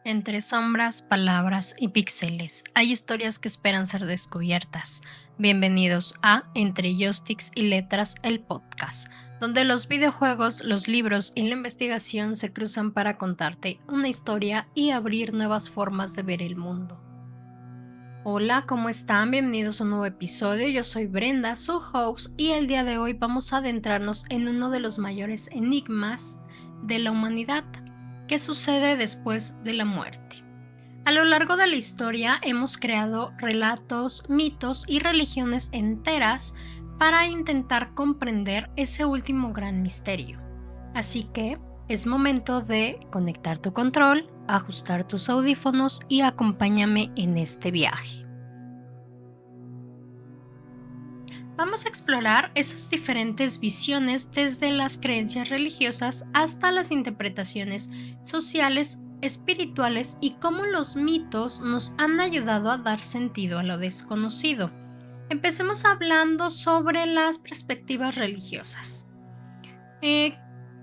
Entre sombras, palabras y píxeles, hay historias que esperan ser descubiertas. Bienvenidos a Entre Joysticks y Letras, el podcast, donde los videojuegos, los libros y la investigación se cruzan para contarte una historia y abrir nuevas formas de ver el mundo. Hola, ¿cómo están? Bienvenidos a un nuevo episodio. Yo soy Brenda, su host, y el día de hoy vamos a adentrarnos en uno de los mayores enigmas de la humanidad. ¿Qué sucede después de la muerte? A lo largo de la historia hemos creado relatos, mitos y religiones enteras para intentar comprender ese último gran misterio. Así que es momento de conectar tu control, ajustar tus audífonos y acompáñame en este viaje. Vamos a explorar esas diferentes visiones desde las creencias religiosas hasta las interpretaciones sociales, espirituales y cómo los mitos nos han ayudado a dar sentido a lo desconocido. Empecemos hablando sobre las perspectivas religiosas.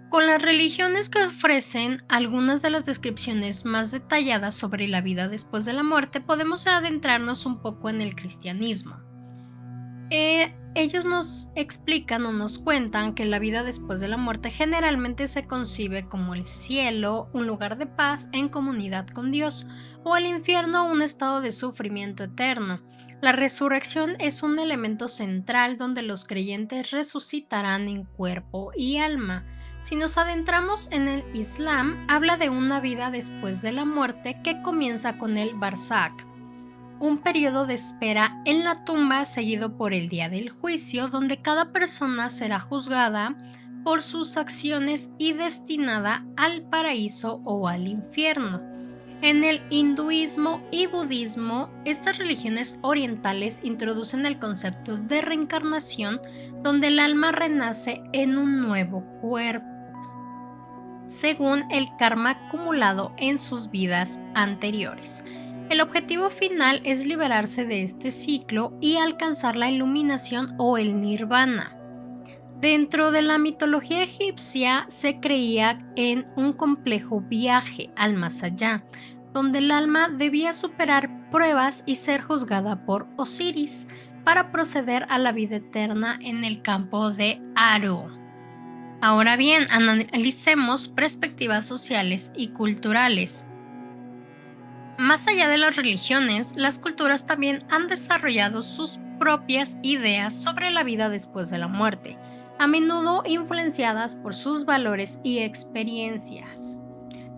Con las religiones que ofrecen algunas de las descripciones más detalladas sobre la vida después de la muerte, podemos adentrarnos un poco en el cristianismo. Ellos nos explican o nos cuentan que la vida después de la muerte generalmente se concibe como el cielo, un lugar de paz en comunidad con Dios, o el infierno, un estado de sufrimiento eterno. La resurrección es un elemento central donde los creyentes resucitarán en cuerpo y alma. Si nos adentramos en el Islam, habla de una vida después de la muerte que comienza con el barzakh, un periodo de espera en la tumba seguido por el día del juicio, donde cada persona será juzgada por sus acciones y destinada al paraíso o al infierno. En el hinduismo y budismo, estas religiones orientales introducen el concepto de reencarnación, donde el alma renace en un nuevo cuerpo, según el karma acumulado en sus vidas anteriores. El objetivo final es liberarse de este ciclo y alcanzar la iluminación o el nirvana. Dentro de la mitología egipcia se creía en un complejo viaje al más allá, donde el alma debía superar pruebas y ser juzgada por Osiris para proceder a la vida eterna en el campo de Aro. Ahora bien, analicemos perspectivas sociales y culturales. Más allá de las religiones, las culturas también han desarrollado sus propias ideas sobre la vida después de la muerte, a menudo influenciadas por sus valores y experiencias.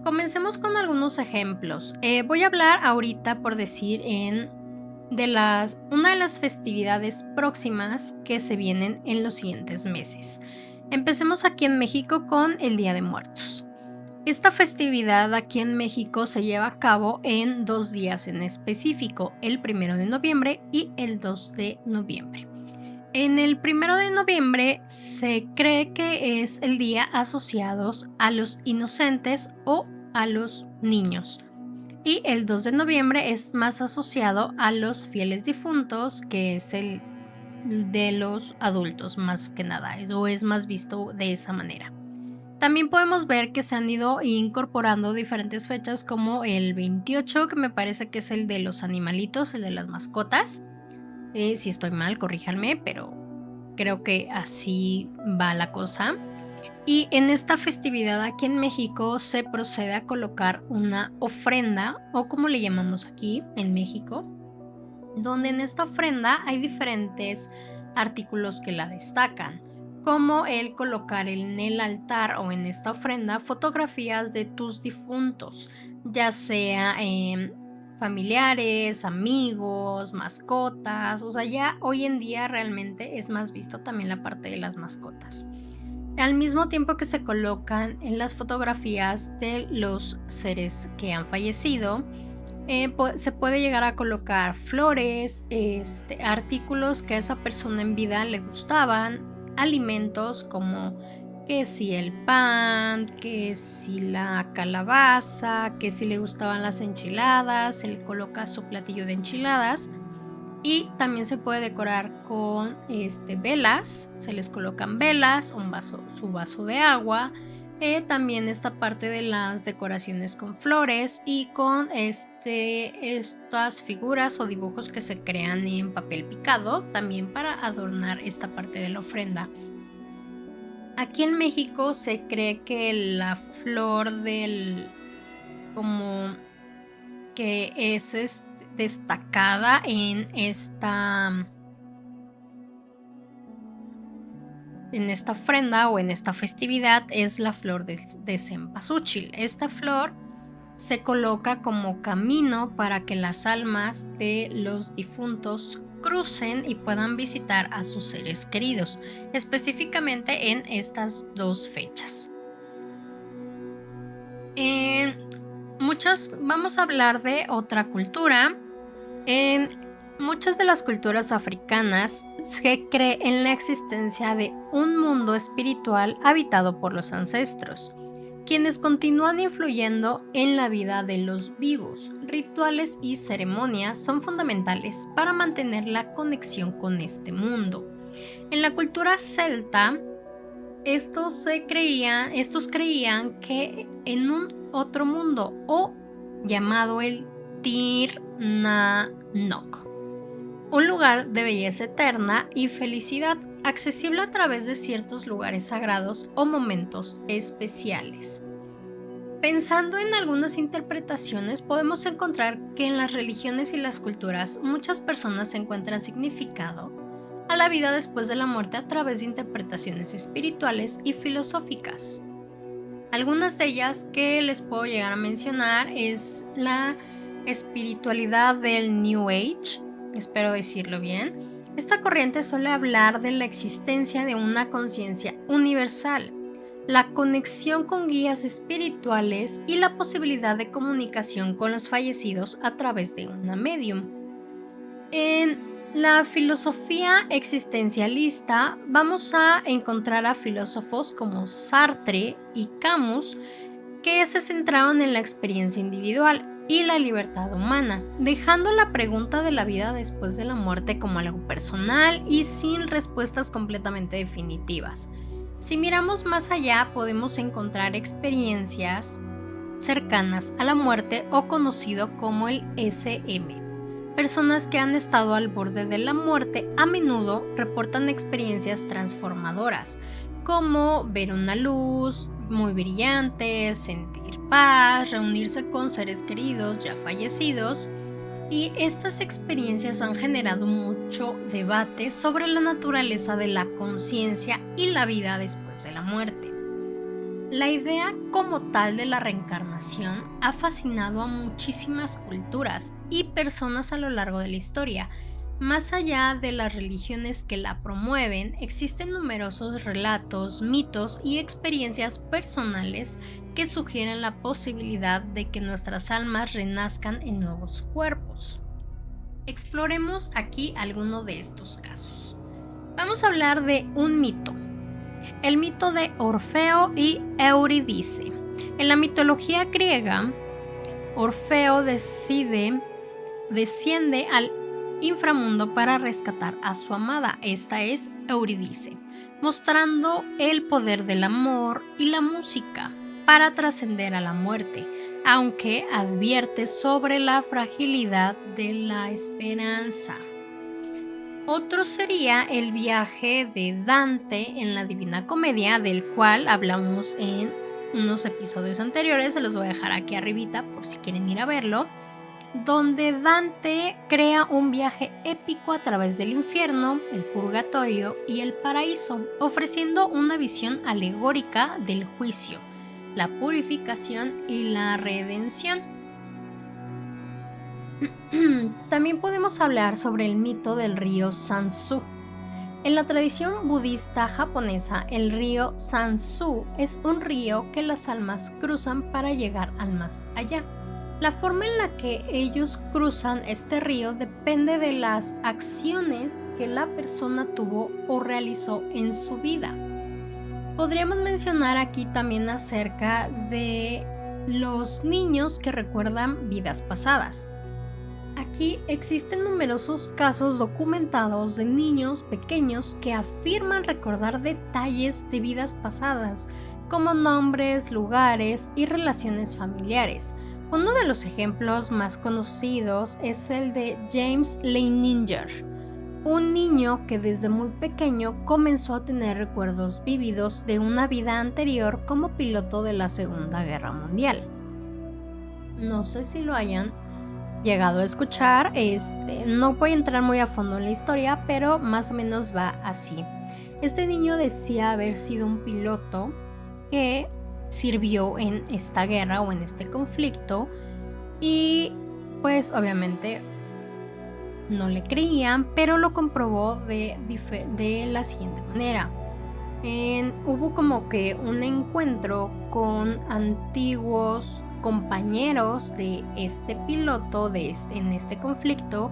Comencemos con algunos ejemplos. Voy a hablar ahorita, por decir, una de las festividades próximas que se vienen en los siguientes meses. Empecemos aquí en México con el Día de Muertos. Esta festividad aquí en México se lleva a cabo en 2 días en específico, el 1 de noviembre y el 2 de noviembre. En el 1 de noviembre se cree que es el día asociado a los inocentes o a los niños. Y el 2 de noviembre es más asociado a los fieles difuntos, que es el de los adultos más que nada, o es más visto de esa manera. También podemos ver que se han ido incorporando diferentes fechas, como el 28, que me parece que es el de los animalitos, el de las mascotas. Si estoy mal, corríjanme, pero creo que así va la cosa. Y en esta festividad aquí en México se procede a colocar una ofrenda, o como le llamamos aquí en México, donde en esta ofrenda hay diferentes artículos que la destacan, como el colocar en el altar o en esta ofrenda fotografías de tus difuntos, ya sea familiares, amigos, mascotas. O sea, ya hoy en día realmente es más visto también la parte de las mascotas. Al mismo tiempo que se colocan en las fotografías de los seres que han fallecido, se puede llegar a colocar flores, artículos que a esa persona en vida le gustaban, alimentos como que si el pan, que si la calabaza, que si le gustaban las enchiladas, se le coloca su platillo de enchiladas. Y también se puede decorar con velas, se les colocan velas, su vaso de agua, También esta parte de las decoraciones con flores y con estas figuras o dibujos que se crean en papel picado, también para adornar esta parte de la ofrenda. Aquí en México se cree que la flor del como que es destacada en esta ofrenda o en esta festividad es la flor de cempasúchil. Esta flor se coloca como camino para que las almas de los difuntos crucen y puedan visitar a sus seres queridos, específicamente en estas dos fechas. Vamos a hablar de otra cultura. En muchas de las culturas africanas se cree en la existencia de un mundo espiritual habitado por los ancestros, quienes continúan influyendo en la vida de los vivos. Rituales y ceremonias son fundamentales para mantener la conexión con este mundo. En la cultura celta, estos creían que en un otro mundo, o llamado el Tir Na Nok, un lugar de belleza eterna y felicidad, accesible a través de ciertos lugares sagrados o momentos especiales. Pensando en algunas interpretaciones, podemos encontrar que en las religiones y las culturas muchas personas encuentran significado a la vida después de la muerte a través de interpretaciones espirituales y filosóficas. Algunas de ellas que les puedo llegar a mencionar es la espiritualidad del New Age, espero decirlo bien. Esta corriente suele hablar de la existencia de una conciencia universal, la conexión con guías espirituales y la posibilidad de comunicación con los fallecidos a través de una medium. En la filosofía existencialista vamos a encontrar a filósofos como Sartre y Camus, que se centraron en la experiencia individual y la libertad humana, dejando la pregunta de la vida después de la muerte como algo personal y sin respuestas completamente definitivas. Si miramos más allá, podemos encontrar experiencias cercanas a la muerte, o conocido como el SM. Personas que han estado al borde de la muerte a menudo reportan experiencias transformadoras, como ver una luz muy brillante, sentir paz, reunirse con seres queridos ya fallecidos, y estas experiencias han generado mucho debate sobre la naturaleza de la conciencia y la vida después de la muerte. La idea como tal de la reencarnación ha fascinado a muchísimas culturas y personas a lo largo de la historia. Más allá de las religiones que la promueven, existen numerosos relatos, mitos y experiencias personales que sugieren la posibilidad de que nuestras almas renazcan en nuevos cuerpos. Exploremos aquí alguno de estos casos. Vamos a hablar de un mito. El mito de Orfeo y Eurídice. En la mitología griega, Orfeo desciende al inframundo para rescatar a su amada, esta es Eurídice, mostrando el poder del amor y la música para trascender a la muerte, aunque advierte sobre la fragilidad de la esperanza. Otro sería el viaje de Dante en la Divina Comedia, del cual hablamos en unos episodios anteriores, se los voy a dejar aquí arribita por si quieren ir a verlo, donde Dante crea un viaje épico a través del infierno, el purgatorio y el paraíso, ofreciendo una visión alegórica del juicio, la purificación y la redención. También podemos hablar sobre el mito del río Sansu. En la tradición budista japonesa, el río Sansu es un río que las almas cruzan para llegar al más allá. La forma en la que ellos cruzan este río depende de las acciones que la persona tuvo o realizó en su vida. Podríamos mencionar aquí también acerca de los niños que recuerdan vidas pasadas. Aquí existen numerosos casos documentados de niños pequeños que afirman recordar detalles de vidas pasadas como nombres, lugares y relaciones familiares. Uno de los ejemplos más conocidos es el de James Leininger, un niño que desde muy pequeño comenzó a tener recuerdos vívidos de una vida anterior como piloto de la Segunda Guerra Mundial. No sé si lo hayan llegado a escuchar, no voy a entrar muy a fondo en la historia, pero más o menos va así. Este niño decía haber sido un piloto que sirvió en esta guerra o en este conflicto y pues obviamente no le creían, pero lo comprobó de la siguiente manera. Hubo como que un encuentro con antiguos compañeros de este piloto en este conflicto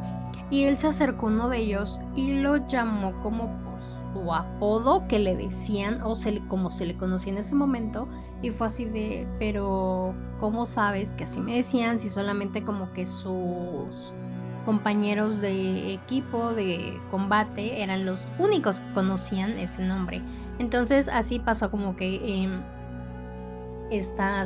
y él se acercó a uno de ellos y lo llamó como por su apodo que le decían como se le conocía en ese momento, y fue así de, pero ¿cómo sabes que así me decían si solamente como que sus compañeros de equipo de combate eran los únicos que conocían ese nombre? Entonces así pasó como que esta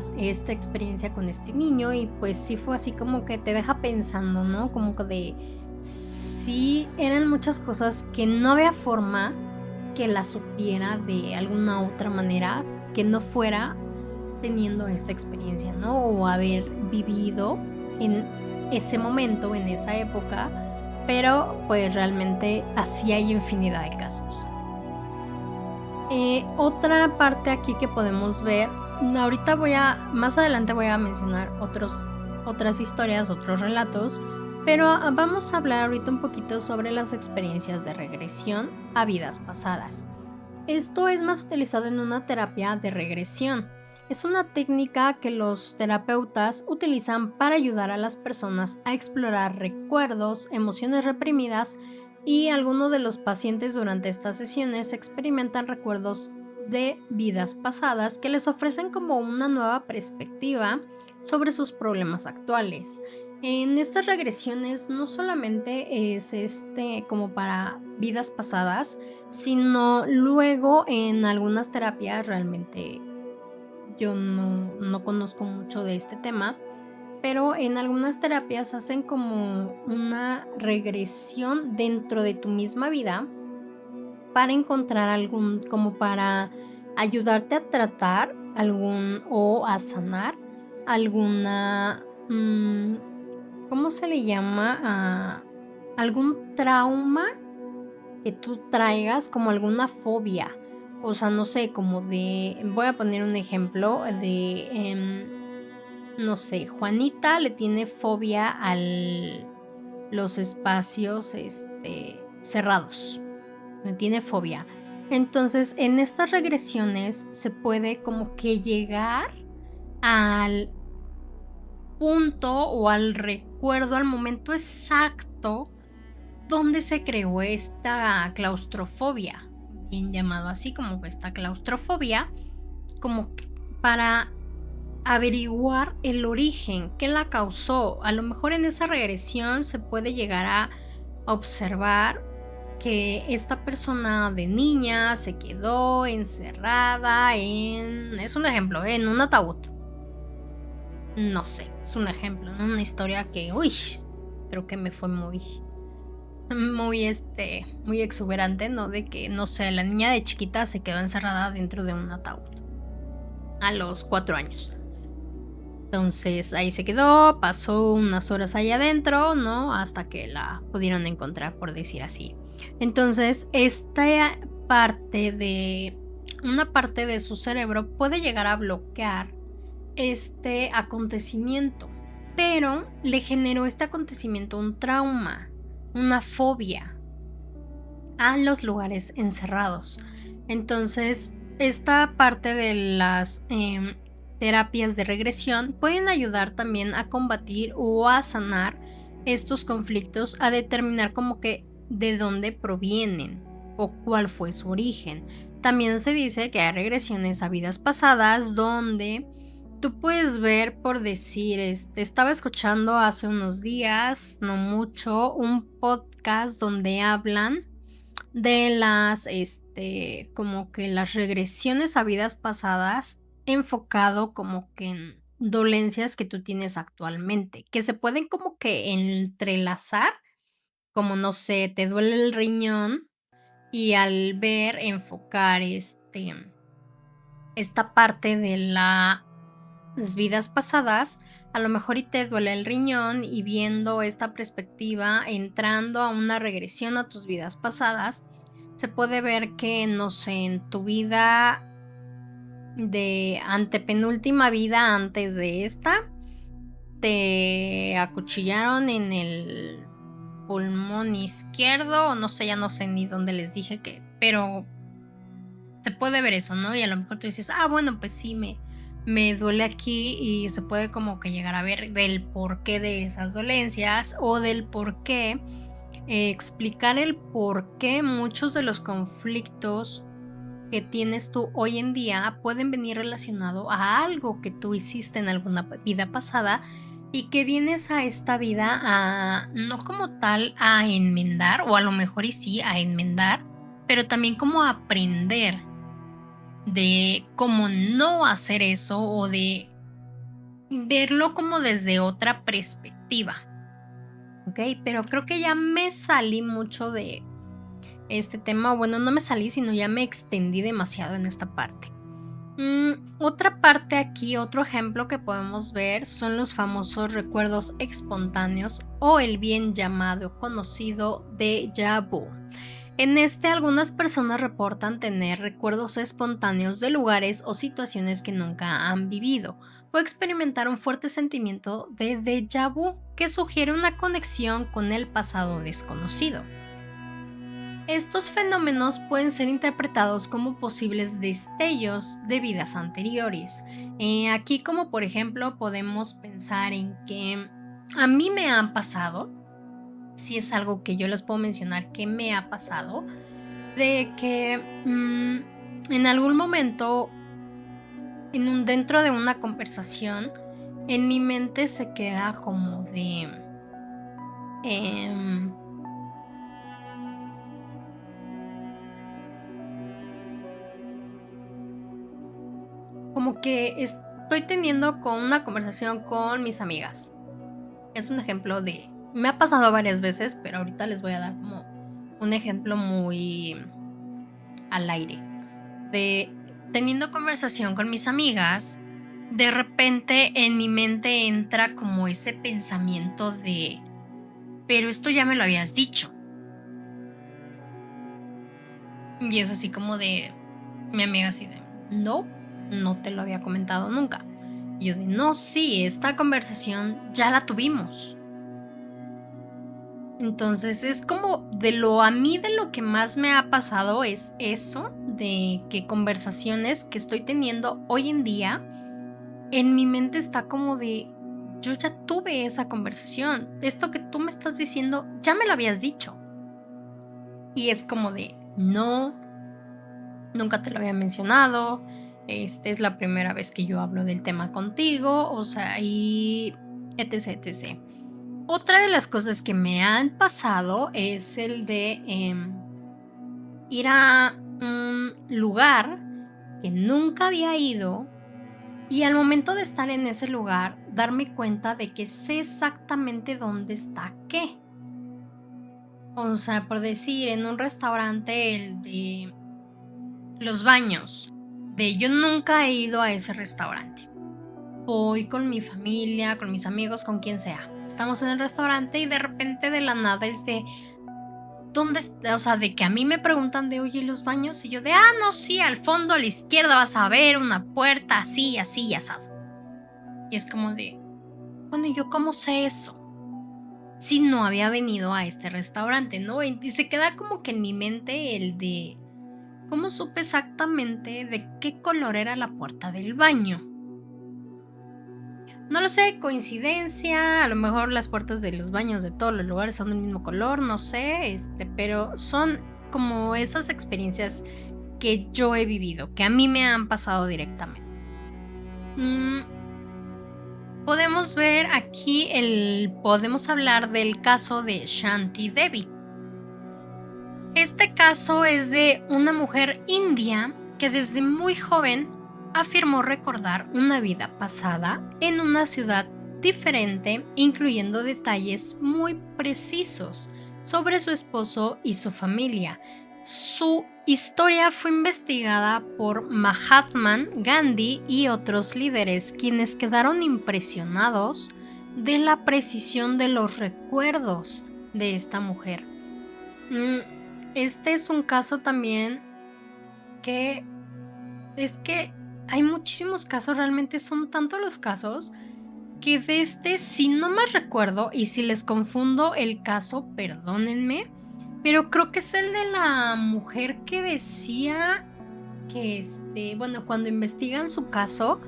experiencia con este niño, y pues sí fue así como que te deja pensando, ¿no? Como que de sí eran muchas cosas que no había forma que la supiera de alguna otra manera que no fuera teniendo esta experiencia, ¿no? O haber vivido en ese momento, en esa época, pero pues realmente así hay infinidad de casos. Otra parte aquí que podemos ver, más adelante voy a mencionar otras historias, otros relatos, pero vamos a hablar ahorita un poquito sobre las experiencias de regresión a vidas pasadas. Esto es más utilizado en una terapia de regresión. Es una técnica que los terapeutas utilizan para ayudar a las personas a explorar recuerdos, emociones reprimidas, y algunos de los pacientes durante estas sesiones experimentan recuerdos de vidas pasadas que les ofrecen como una nueva perspectiva sobre sus problemas actuales. En estas regresiones no solamente es como para vidas pasadas, sino luego en algunas terapias, realmente yo no conozco mucho de este tema, pero en algunas terapias hacen como una regresión dentro de tu misma vida para encontrar como para ayudarte a tratar o a sanar alguna, ¿cómo se le llama? Algún trauma que tú traigas, como alguna fobia. O sea, no sé, voy a poner un ejemplo de, no sé, Juanita le tiene fobia a los espacios cerrados. Le tiene fobia. Entonces, en estas regresiones se puede como que llegar al punto o al recuerdo, al momento exacto donde se creó esta claustrofobia, bien llamado así, como esta claustrofobia, como para averiguar el origen, qué la causó. A lo mejor en esa regresión se puede llegar a observar que esta persona de niña se quedó encerrada es un ejemplo, en un ataúd. No sé, es un ejemplo, ¿no? Una historia que, creo que me fue muy exuberante, ¿no? De que, no sé, la niña de chiquita se quedó encerrada dentro de un ataúd a los 4 años. Entonces ahí se quedó, pasó unas horas ahí adentro, ¿no? Hasta que la pudieron encontrar, por decir así. Entonces, una parte de su cerebro puede llegar a bloquear este acontecimiento, pero le generó este acontecimiento un trauma, una fobia a los lugares encerrados. Entonces, esta parte de las terapias de regresión pueden ayudar también a combatir o a sanar estos conflictos, a determinar como que de dónde provienen o cuál fue su origen. También se dice que hay regresiones a vidas pasadas donde tú puedes ver, por decir, estaba escuchando hace unos días, no mucho, un podcast donde hablan de las, como que las regresiones a vidas pasadas, enfocado como que en dolencias que tú tienes actualmente, que se pueden como que entrelazar, como no sé, te duele el riñón y al ver enfocar esta parte de las vidas pasadas, a lo mejor y te duele el riñón y viendo esta perspectiva, entrando a una regresión a tus vidas pasadas, se puede ver que, no sé, en tu vida de antepenúltima vida antes de esta, te acuchillaron en el pulmón izquierdo, o no sé, ya no sé ni dónde les dije que, pero se puede ver eso, ¿no? Y a lo mejor tú dices, bueno, pues sí, me duele aquí y se puede como que llegar a ver del porqué de esas dolencias o del porqué, explicar el por qué muchos de los conflictos que tienes tú hoy en día pueden venir relacionado a algo que tú hiciste en alguna vida pasada y que vienes a esta vida a, no como tal a enmendar, o a lo mejor y sí a enmendar, pero también como a aprender de cómo no hacer eso o de verlo como desde otra perspectiva. ¿Ok? Pero creo que ya me salí mucho de este tema. Bueno, no me salí, sino ya me extendí demasiado en esta parte. Otra parte aquí, otro ejemplo que podemos ver son los famosos recuerdos espontáneos o el bien llamado conocido déjà vu. En algunas personas reportan tener recuerdos espontáneos de lugares o situaciones que nunca han vivido o experimentar un fuerte sentimiento de déjà vu que sugiere una conexión con el pasado desconocido. Estos fenómenos pueden ser interpretados como posibles destellos de vidas anteriores. Aquí, como por ejemplo, podemos pensar en que a mí me han pasado, si es algo que yo les puedo mencionar que me ha pasado, de que en algún momento, dentro de una conversación, en mi mente se queda como de... em, como que estoy teniendo con una conversación con mis amigas. Es un ejemplo de... Me ha pasado varias veces, pero ahorita les voy a dar como un ejemplo muy al aire. De teniendo conversación con mis amigas, de repente en mi mente entra como ese pensamiento de, pero esto ya me lo habías dicho. Y es así como de, mi amiga así de, no te lo había comentado nunca. Y yo de, no, sí, esta conversación ya la tuvimos. Entonces es como a mí de lo que más me ha pasado es eso, de que conversaciones que estoy teniendo hoy en día, en mi mente está como de, yo ya tuve esa conversación, esto que tú me estás diciendo ya me lo habías dicho. Y es como de, no, nunca te lo había mencionado, es la primera vez que yo hablo del tema contigo, o sea, y etc, etc. Otra de las cosas que me han pasado es el de ir a un lugar que nunca había ido y al momento de estar en ese lugar darme cuenta de que sé exactamente dónde está qué. O sea, por decir, en un restaurante, el de los baños, de yo nunca he ido a ese restaurante. Voy con mi familia, con mis amigos, con quien sea. Estamos en el restaurante y de repente de la nada es de, ¿dónde está? O sea, de que a mí me preguntan de, oye, los baños, y yo de, no, sí, al fondo a la izquierda vas a ver una puerta así, así y asado. Y es como de, bueno, ¿y yo cómo sé eso? Si no había venido a este restaurante, ¿no? Y se queda como que en mi mente el de, ¿cómo supe exactamente de qué color era la puerta del baño? No lo sé, coincidencia, a lo mejor las puertas de los baños de todos los lugares son del mismo color, no sé, pero son como esas experiencias que yo he vivido, que a mí me han pasado directamente. Podemos ver aquí podemos hablar del caso de Shanti Devi. Este caso es de una mujer india que desde muy joven afirmó recordar una vida pasada en una ciudad diferente, incluyendo detalles muy precisos sobre su esposo y su familia. Su historia fue investigada por Mahatma Gandhi y otros líderes, quienes quedaron impresionados de la precisión de los recuerdos de esta mujer. Este es un caso también que es que hay muchísimos casos, realmente son tantos los casos que de este, si no más recuerdo, y si les confundo el caso, perdónenme, pero creo que es el de la mujer que decía que bueno, cuando investigan su caso,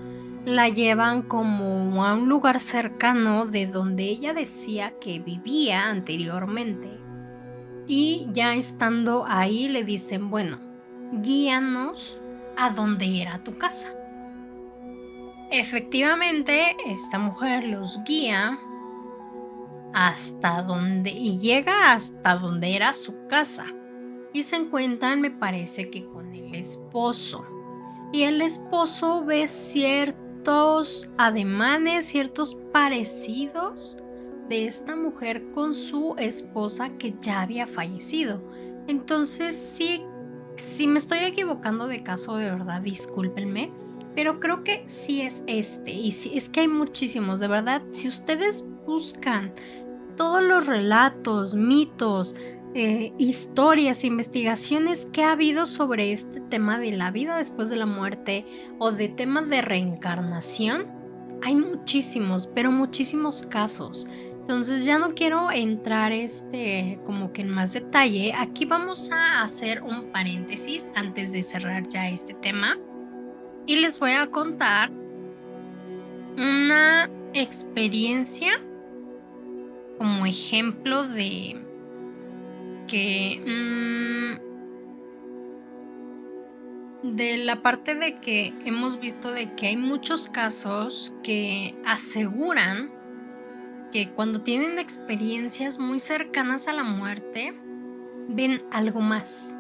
la llevan como a un lugar cercano de donde ella decía que vivía anteriormente. Y ya estando ahí le dicen, bueno, guíanos a donde era tu casa. Efectivamente, esta mujer los guía hasta donde y llega hasta donde era su casa. Y se encuentran, me parece que con el esposo. Y el esposo ve ciertos ademanes, ciertos parecidos de esta mujer con su esposa que ya había fallecido. Entonces, sí, si me estoy equivocando de caso, de verdad, discúlpenme, pero creo que sí es este. Y sí, es que hay muchísimos, de verdad. Si ustedes buscan todos los relatos, mitos, historias, investigaciones que ha habido sobre este tema de la vida después de la muerte o de temas de reencarnación, hay muchísimos, pero muchísimos casos. Entonces ya no quiero entrar como que en más detalle. Aquí vamos a hacer un paréntesis antes de cerrar ya este tema y les voy a contar una experiencia como ejemplo de que de la parte de que hemos visto de que hay muchos casos que aseguran que cuando tienen experiencias muy cercanas a la muerte, ven algo más.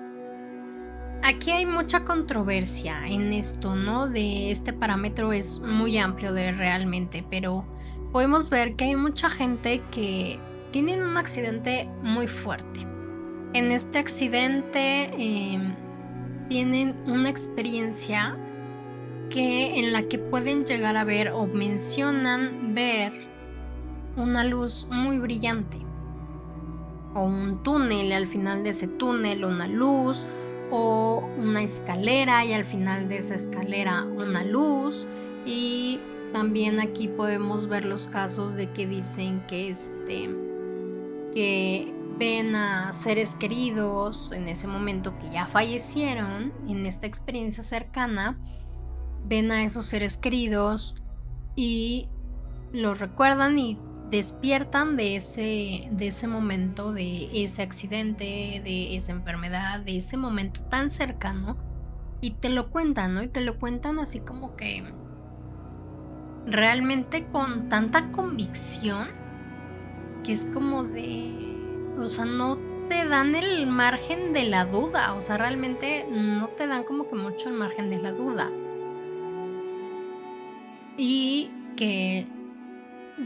Aquí hay mucha controversia en esto, ¿no? De este parámetro es muy amplio de realmente, pero podemos ver que hay mucha gente que tienen un accidente muy fuerte. En este accidente tienen una experiencia en la que pueden llegar a ver o mencionan ver una luz muy brillante o un túnel, y al final de ese túnel una luz, o una escalera y al final de esa escalera una luz. Y también aquí podemos ver los casos de que dicen que que ven a seres queridos en ese momento que ya fallecieron. En esta experiencia cercana ven a esos seres queridos y los recuerdan y despiertan de ese momento, de ese accidente, de esa enfermedad, de ese momento tan cercano, y te lo cuentan, ¿no? Y te lo cuentan así como que realmente con tanta convicción que es como o sea, no te dan el margen de la duda, o sea, realmente no te dan como que mucho el margen de la duda. Y que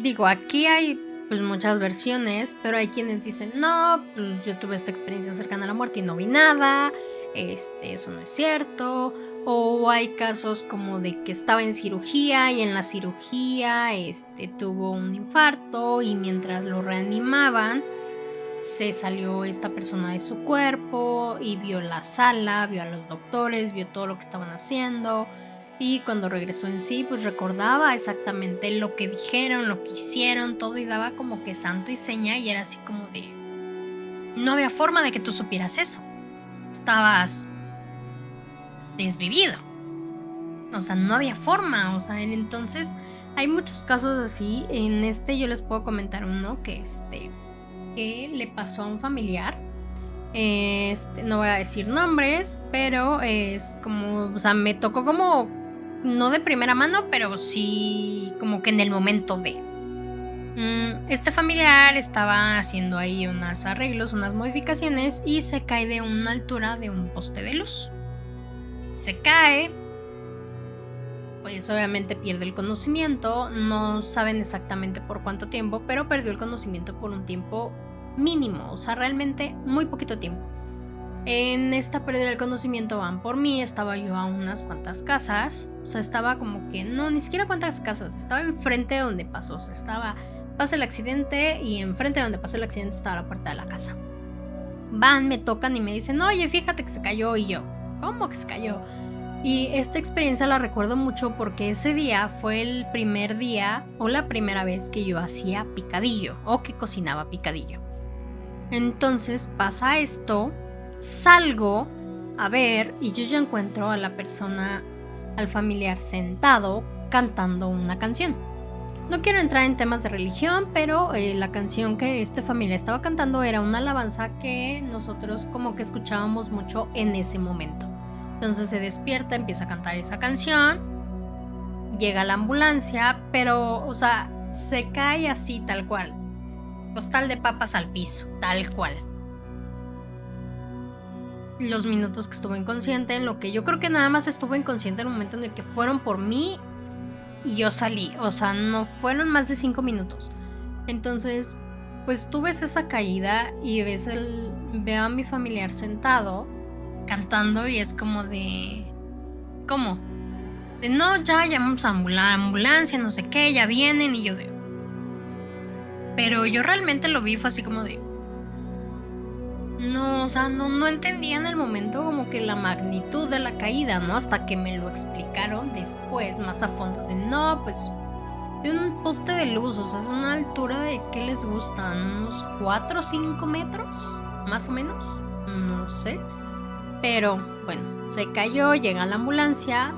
digo, aquí hay pues muchas versiones, pero hay quienes dicen, no, pues yo tuve esta experiencia cercana a la muerte y no vi nada, eso no es cierto. O hay casos como de que estaba en cirugía y en la cirugía tuvo un infarto y mientras lo reanimaban se salió esta persona de su cuerpo y vio la sala, vio a los doctores, vio todo lo que estaban haciendo. Y cuando regresó en sí, pues recordaba exactamente lo que dijeron, lo que hicieron, todo, y daba como que santo y seña, y era así como de... No había forma de que tú supieras eso. Estabas desvivido. O sea, no había forma. O sea, entonces hay muchos casos así. En yo les puedo comentar uno que le pasó a un familiar. No voy a decir nombres, pero es como, o sea, me tocó como, no de primera mano, pero sí como que en el momento de. Este familiar estaba haciendo ahí unos arreglos, unas modificaciones y se cae de una altura de un poste de luz. Se cae, pues obviamente pierde el conocimiento, no saben exactamente por cuánto tiempo, pero perdió el conocimiento por un tiempo mínimo, o sea, realmente muy poquito tiempo. En esta pérdida del conocimiento van por mí, estaba yo a unas cuantas casas, o sea, estaba como que, no, ni siquiera cuantas casas, estaba enfrente de donde pasó, o sea, pasa el accidente y enfrente de donde pasó el accidente estaba la puerta de la casa. Van, me tocan y me dicen, oye, fíjate que se cayó, y yo, ¿cómo que se cayó? Y esta experiencia la recuerdo mucho porque ese día fue el primer día o la primera vez que yo hacía picadillo o que cocinaba picadillo. Entonces pasa esto, salgo a ver y yo ya encuentro a la persona, al familiar sentado cantando una canción. No quiero entrar en temas de religión, pero la canción que este familiar estaba cantando era una alabanza que nosotros como que escuchábamos mucho en ese momento. Entonces se despierta, empieza a cantar esa canción, llega la ambulancia, pero, o sea, se cae así tal cual. Costal de papas al piso, tal cual. Los minutos que estuvo inconsciente, en lo que yo creo que nada más estuvo inconsciente en el momento en el que fueron por mí y yo salí, o sea, no fueron más de 5 minutos. Entonces, pues tú ves esa caída y veo a mi familiar sentado cantando y es como de, ¿cómo? De no, ya llamamos a ambulancia, no sé qué, ya vienen, y yo de, pero yo realmente lo vi, fue así como de, no, o sea, no entendía en el momento como que la magnitud de la caída, ¿no? Hasta que me lo explicaron después, más a fondo, de no, pues de un poste de luz, o sea, es una altura de, ¿qué les gustan? ¿Unos 4 o 5 metros? Más o menos, no sé. Pero bueno, se cayó, llega la ambulancia,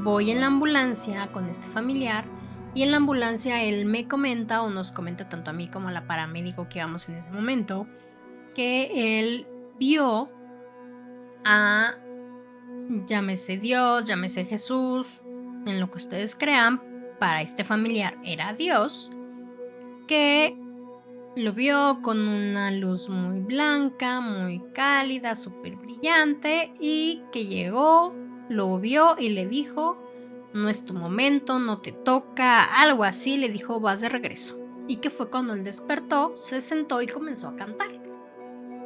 voy en la ambulancia con este familiar y en la ambulancia él me comenta o nos comenta tanto a mí como a la paramédico que íbamos en ese momento que él vio a, llámese Dios, llámese Jesús, en lo que ustedes crean, para este familiar era Dios, que lo vio con una luz muy blanca, muy cálida, súper brillante, y que llegó, lo vio y le dijo, no es tu momento, no te toca, algo así, le dijo, vas de regreso. Y que fue cuando él despertó, se sentó y comenzó a cantar.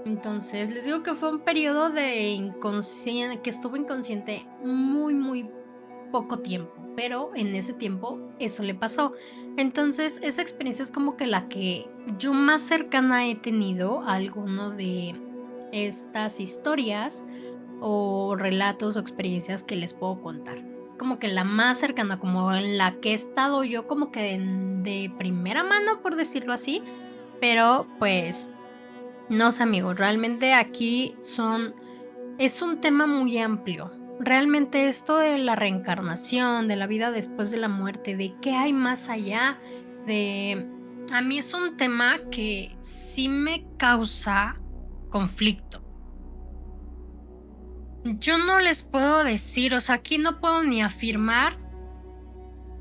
Entonces les digo que fue un periodo de inconsciente, que estuvo inconsciente muy poco tiempo, pero en ese tiempo eso le pasó. Entonces esa experiencia es como que la que yo más cercana he tenido a alguno de estas historias o relatos o experiencias que les puedo contar. Es como que la más cercana, como en la que he estado yo como que de primera mano, por decirlo así, pero pues no sé, amigos, realmente aquí es un tema muy amplio. Realmente esto de la reencarnación, de la vida después de la muerte, de qué hay más allá, de... A mí es un tema que sí me causa conflicto. Yo no les puedo decir, o sea, aquí no puedo ni afirmar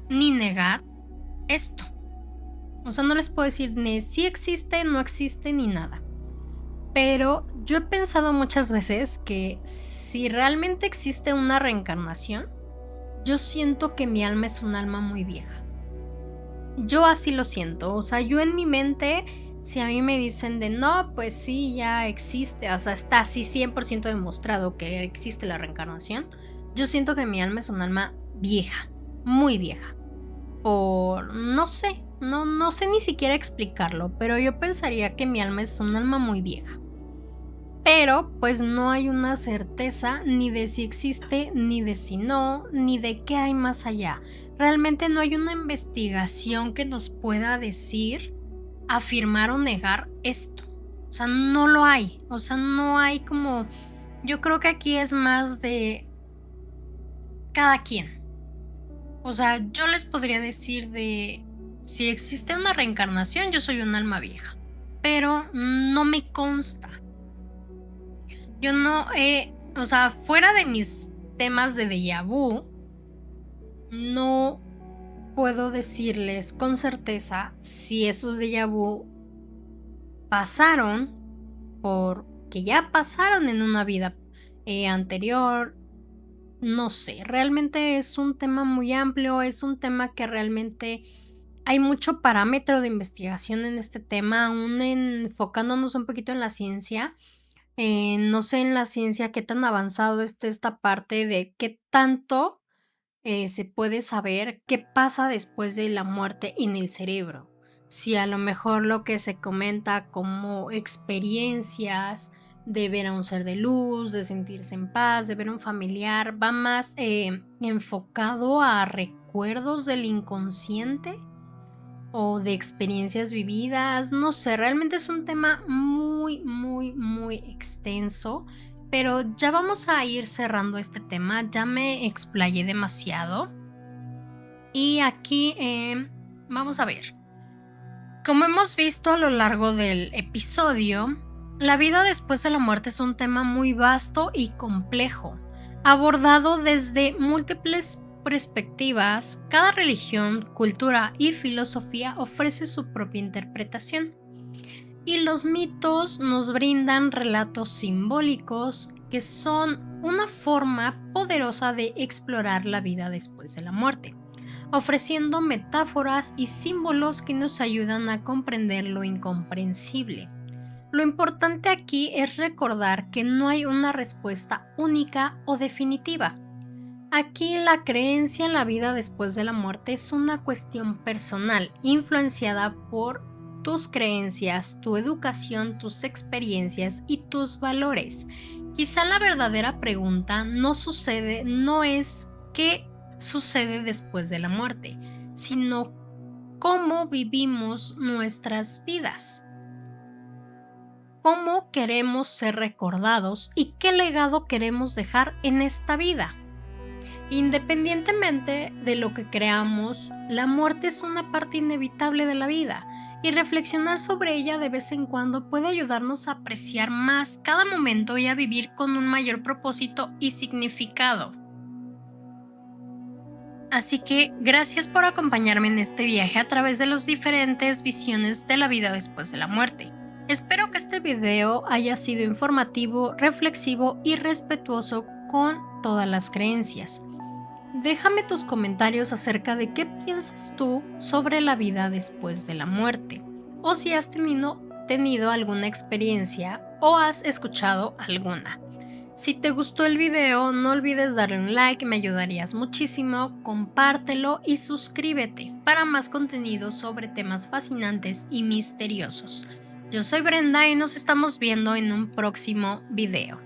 ni negar esto. O sea, no les puedo decir ni si existe, no existe, ni nada. Pero yo he pensado muchas veces que si realmente existe una reencarnación, yo siento que mi alma es un alma muy vieja. Yo así lo siento, o sea, yo en mi mente, si a mí me dicen de no, pues sí, ya existe, o sea, está así 100% demostrado que existe la reencarnación, yo siento que mi alma es un alma vieja, muy vieja. No sé, no sé ni siquiera explicarlo, pero yo pensaría que mi alma es un alma muy vieja. Pero pues no hay una certeza ni de si existe, ni de si no, ni de qué hay más allá. Realmente no hay una investigación que nos pueda decir, afirmar o negar esto. O sea, no lo hay. O sea, no hay como... Yo creo que aquí es más de cada quien. O sea, yo les podría decir de... Si existe una reencarnación, yo soy un alma vieja. Pero no me consta. Yo no o sea, fuera de mis temas de déjà vu, no, puedo decirles con certeza si esos déjà vu pasaron porque ya pasaron en una vida anterior. No sé, realmente es un tema muy amplio, es un tema que realmente hay mucho parámetro de investigación en este tema, aún enfocándonos un poquito en la ciencia. No sé en la ciencia qué tan avanzado esté esta parte de qué tanto se puede saber qué pasa después de la muerte en el cerebro. Si a lo mejor lo que se comenta como experiencias de ver a un ser de luz, de sentirse en paz, de ver a un familiar, va más enfocado a recuerdos del inconsciente o de experiencias vividas, no sé, realmente es un tema muy, muy, muy extenso, pero ya vamos a ir cerrando este tema, ya me explayé demasiado y aquí vamos a ver. Como hemos visto a lo largo del episodio, la vida después de la muerte es un tema muy vasto y complejo, abordado desde múltiples perspectivas. Cada religión, cultura y filosofía ofrece su propia interpretación, y los mitos nos brindan relatos simbólicos que son una forma poderosa de explorar la vida después de la muerte, ofreciendo metáforas y símbolos que nos ayudan a comprender lo incomprensible. Lo importante aquí es recordar que no hay una respuesta única o definitiva. Aquí la creencia en la vida después de la muerte es una cuestión personal, influenciada por tus creencias, tu educación, tus experiencias y tus valores. Quizá la verdadera pregunta no es qué sucede después de la muerte, sino cómo vivimos nuestras vidas, cómo queremos ser recordados y qué legado queremos dejar en esta vida. Independientemente de lo que creamos, la muerte es una parte inevitable de la vida, y reflexionar sobre ella de vez en cuando puede ayudarnos a apreciar más cada momento y a vivir con un mayor propósito y significado. Así que gracias por acompañarme en este viaje a través de las diferentes visiones de la vida después de la muerte. Espero que este video haya sido informativo, reflexivo y respetuoso con todas las creencias. Déjame tus comentarios acerca de qué piensas tú sobre la vida después de la muerte, o si has tenido alguna experiencia o has escuchado alguna. Si te gustó el video, no olvides darle un like, me ayudarías muchísimo, compártelo y suscríbete para más contenido sobre temas fascinantes y misteriosos. Yo soy Brenda y nos estamos viendo en un próximo video.